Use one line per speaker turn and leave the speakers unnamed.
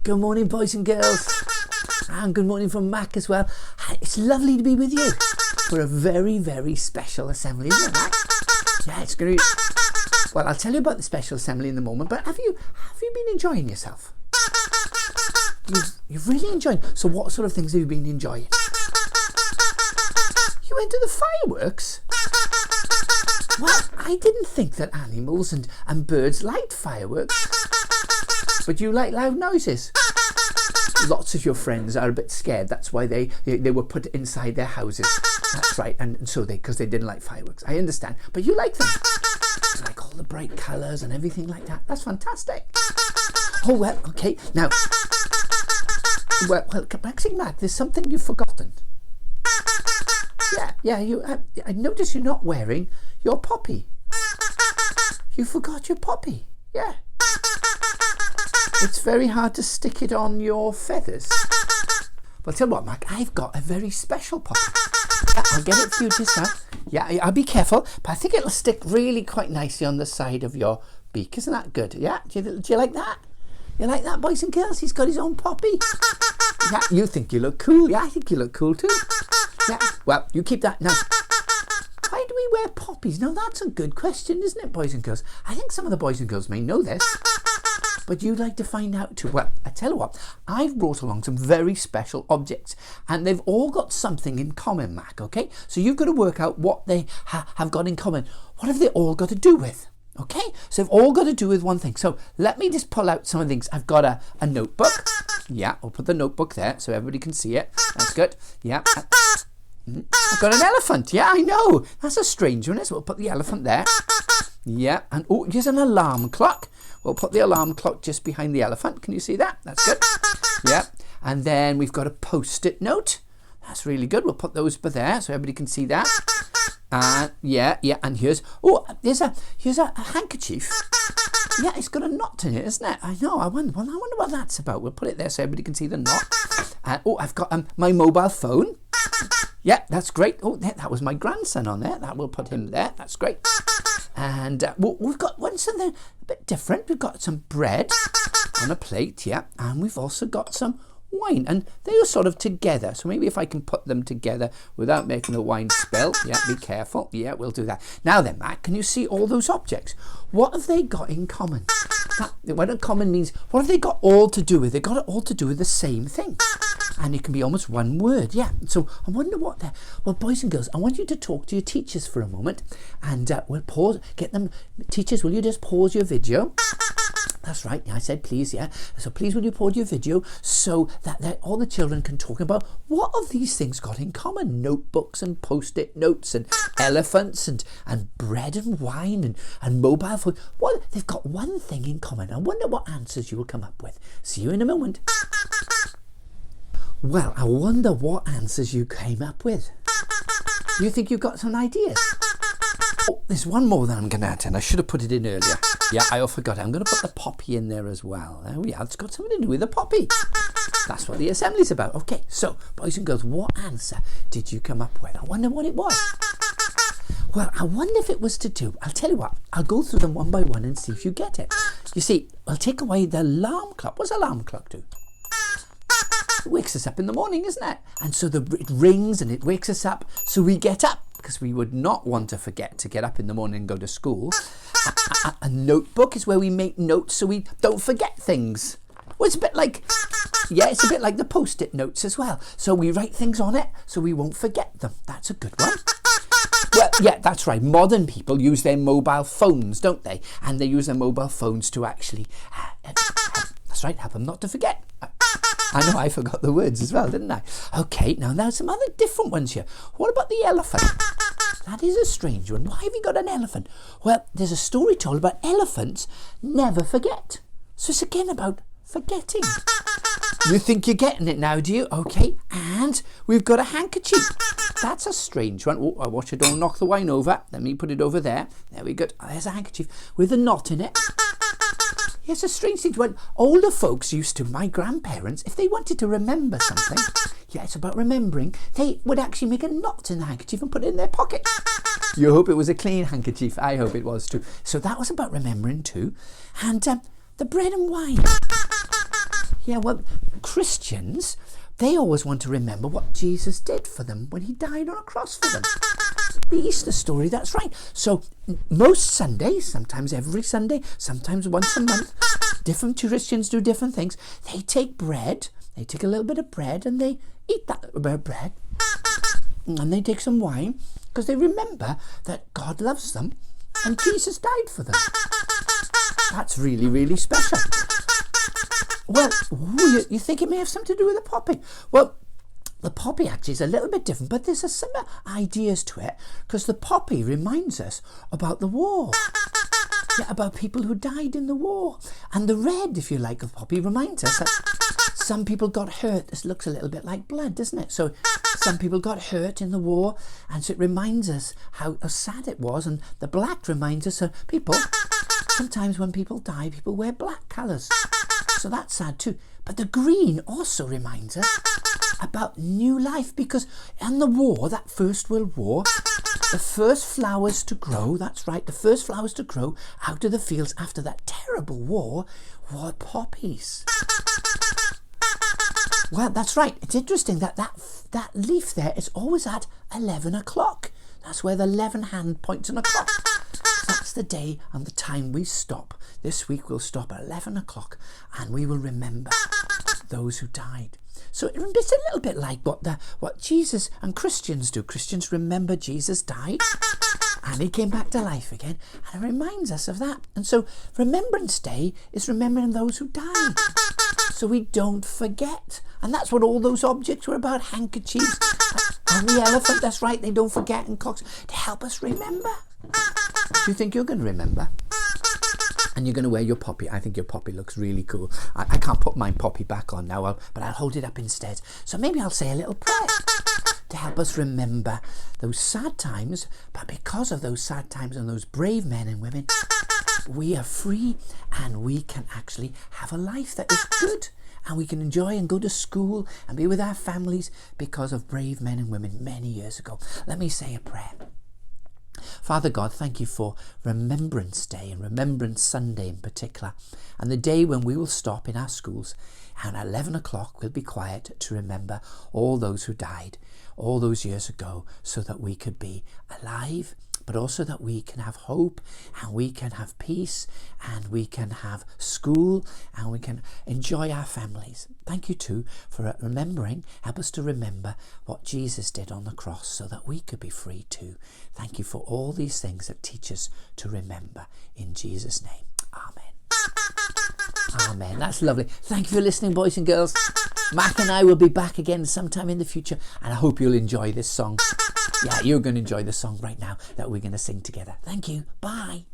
Good morning, boys and girls. And good morning from Mac as well. It's lovely to be with you for a very, very special assembly, isn't it, Mac? Yeah, it's going to be... Well, I'll tell you about the special assembly in a moment, but have you been enjoying yourself? You've really enjoyed... So what sort of things have you been enjoying? You went to the fireworks? Well, I didn't think that animals and birds liked fireworks. But you like loud noises. Lots of your friends are a bit scared. That's why they were put inside their houses. That's right. And so because they didn't like fireworks. I understand. But you like them. You like all the bright colours and everything like that. That's fantastic. Oh, well, okay. Now, well, actually, Mac, there's something you've forgotten. Yeah, I notice you're not wearing your poppy. You forgot your poppy. Yeah. It's very hard to stick it on your feathers. Well, tell you what, Mac, I've got a very special poppy. Yeah, I'll get it for you just now. Yeah, I'll be careful, but I think it'll stick really quite nicely on the side of your beak. Isn't that good? Yeah, do you like that? You like that, boys and girls? He's got his own poppy. Yeah, you think you look cool. Yeah, I think you look cool too. Yeah, well, you keep that now. Why do we wear poppies? Now, that's a good question, isn't it, boys and girls? I think some of the boys and girls may know this, but you'd like to find out too. Well, I tell you what, I've brought along some very special objects, and they've all got something in common, Mac, okay? So you've got to work out what they have got in common. What have they all got to do with? Okay, so they've all got to do with one thing. So let me just pull out some of the things. I've got a notebook. Yeah, I'll put the notebook there so everybody can see it. That's good. Yeah. I've got an elephant. Yeah, I know. That's a strange one. So we'll put the elephant there. Yeah, and oh, here's an alarm clock. We'll put the alarm clock just behind the elephant. Can you see that? That's good. Yeah, and then we've got a post-it note. That's really good. We'll put those there so everybody can see that. Yeah, and here's a handkerchief. Yeah, it's got a knot in it, isn't it? I know. I wonder what that's about. We'll put it there so everybody can see the knot. I've got my mobile phone. Yeah, that's great. Oh, that was my grandson on there. That we'll put him there. That's great. And we've got one something a bit different. We've got some bread on a plate, yeah, and we've also got some wine, and they're sort of together. So maybe if I can put them together without making the wine spill. Yeah, be careful. Yeah, we'll do that. Now then, Mac, can you see all those objects? What have they got in common? What in common means, what have they got all to do with? They've got it all to do with the same thing. And it can be almost one word, yeah. So I wonder what they're... Well, boys and girls, I want you to talk to your teachers for a moment. And we'll pause, get them... Teachers, will you just pause your video? That's right, I said please, yeah. So please will you pause your video so that all the children can talk about what have these things got in common? Notebooks and post-it notes and elephants and bread and wine and mobile phone. Well, they've got one thing in common. I wonder what answers you will come up with. See you in a moment. Well, I wonder what answers you came up with. You think you've got some ideas? Oh, there's one more that I'm going to add in. I should have put it in earlier. Yeah, I forgot. I'm going to put the poppy in there as well. There we are. It's got something to do with the poppy. That's what the assembly's about. Okay, so, boys and girls, what answer did you come up with? I wonder what it was. Well, I wonder if it was to do... I'll tell you what. I'll go through them one by one and see if you get it. You see, I'll take away the alarm clock. What's alarm clock do? It wakes us up in the morning, isn't it? And so it rings and it wakes us up, so we get up, because we would not want to forget to get up in the morning and go to school. A notebook is where we make notes so we don't forget things. Well, it's a bit like, yeah, it's a bit like the post-it notes as well. So we write things on it so we won't forget them. That's a good one. Well, yeah, that's right. Modern people use their mobile phones, don't they? And they use their mobile phones to actually, that's right, help them not to forget. I know I forgot the words as well, didn't I? Okay, now there's some other different ones here. What about the elephant? That is a strange one. Why have you got an elephant? Well, there's a story told about elephants never forget. So it's again about forgetting. You think you're getting it now, do you? Okay, and we've got a handkerchief. That's a strange one. Oh, I watch it don't knock the wine over. Let me put it over there. There we go. Oh, there's a handkerchief with a knot in it. It's a strange thing. When older folks used to, my grandparents, if they wanted to remember something, yeah, it's about remembering, they would actually make a knot in the handkerchief and put it in their pocket. You hope it was a clean handkerchief. I hope it was too. So that was about remembering too. And the bread and wine. Yeah, well, Christians, they always want to remember what Jesus did for them when he died on a cross for them. The Easter story, that's right. So most Sundays, sometimes every Sunday, sometimes once a month, different Christians do different things. They take bread, they take a little bit of bread and they eat that bread. And they take some wine because they remember that God loves them and Jesus died for them. That's really, really special. Well, you think it may have something to do with the poppy? Well, the poppy actually is a little bit different, but there's some ideas to it because the poppy reminds us about the war. Yeah, about people who died in the war. And the red, if you like, of poppy reminds us that some people got hurt. This looks a little bit like blood, doesn't it? So some people got hurt in the war, and so it reminds us how sad it was. And the black reminds us of people. Sometimes when people die, people wear black colours. So that's sad too. But the green also reminds us about new life, because in the war, that First World War, the first flowers to grow, that's right, the first flowers to grow out of the fields after that terrible war were poppies. Well, that's right. It's interesting that leaf there is always at 11 o'clock. That's where the 11 hand points on a clock. That's the day and the time we stop. This week we'll stop at 11 o'clock and we will remember those who died. So it's a little bit like what Jesus and Christians do. Christians remember Jesus died and he came back to life again, and it reminds us of that. And so Remembrance Day is remembering those who died, so we don't forget. And that's what all those objects were about, handkerchiefs and the elephant, that's right, they don't forget, and clocks, to help us remember. Do you think you're going to remember? And you're going to wear your poppy. I think your poppy looks really cool. I can't put my poppy back on now, but I'll hold it up instead. So maybe I'll say a little prayer to help us remember those sad times. But because of those sad times and those brave men and women, we are free and we can actually have a life that is good. And we can enjoy and go to school and be with our families because of brave men and women many years ago. Let me say a prayer. Father God, thank you for Remembrance Day and Remembrance Sunday in particular, and the day when we will stop in our schools and at 11 o'clock we'll be quiet to remember all those who died all those years ago, so that we could be alive, but also that we can have hope and we can have peace and we can have school and we can enjoy our families. Thank you too for remembering. Help us to remember what Jesus did on the cross so that we could be free too. Thank you for all these things that teach us to remember. In Jesus' name, amen. Amen. That's lovely. Thank you for listening, boys and girls. Mark and I will be back again sometime in the future, and I hope you'll enjoy this song. Yeah, you're going to enjoy the song right now that we're going to sing together. Thank you. Bye.